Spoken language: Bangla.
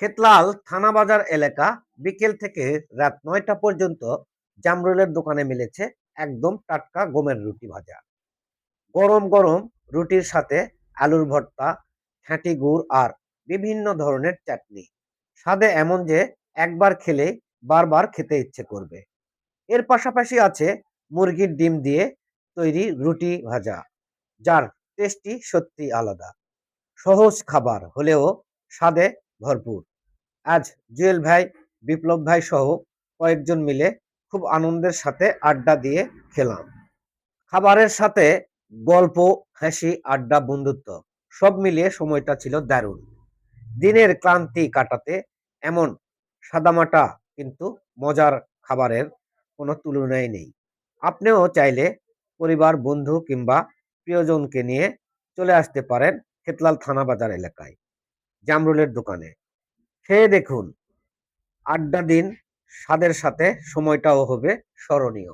খেতলাল থানাবাজার এলাকা বিকেল থেকে রাত ৯টা পর্যন্ত জামরুলের দোকানে মিলেছে একদম টাটকা গমের রুটি ভাজা। গরম গরম রুটির সাথে আলুর ভর্তা, খাঁটি গুড় আর বিভিন্ন ধরনের চাটনি। স্বাদে এমন যে একবার খেলে বারবার খেতে ইচ্ছে করবে। এর পাশাপাশি আছে মুরগির ডিম দিয়ে তৈরি রুটি ভাজা, যার টেস্টি সত্যি আলাদা। সহজ খাবার হলেও স্বাদে ভরপুর। আজ জুয়েল ভাই, বিপ্লব ভাই সহ কয়েকজন মিলে খুব আনন্দের সাথে আড্ডা দিয়ে খেলাম। খাবারের সাথে গল্প, হাসি, আড্ডা, বন্ধুত্ব সব মিলিয়ে সময়টা ছিল দারুণ। দিনের ক্লান্তি কাটাতে এমন সাদামাটা কিন্তু মজার খাবারের কোনো তুলনাই নেই। আপনিও চাইলে পরিবার, বন্ধু কিংবা প্রিয়জনকে নিয়ে চলে আসতে পারেন খেতলাল থানা বাজার এলাকায় জামরুলের দোকানে। খেয়ে দেখুন, আড্ডা দিন, স্বাদের সাথে সময়টাও হবে স্মরণীয়।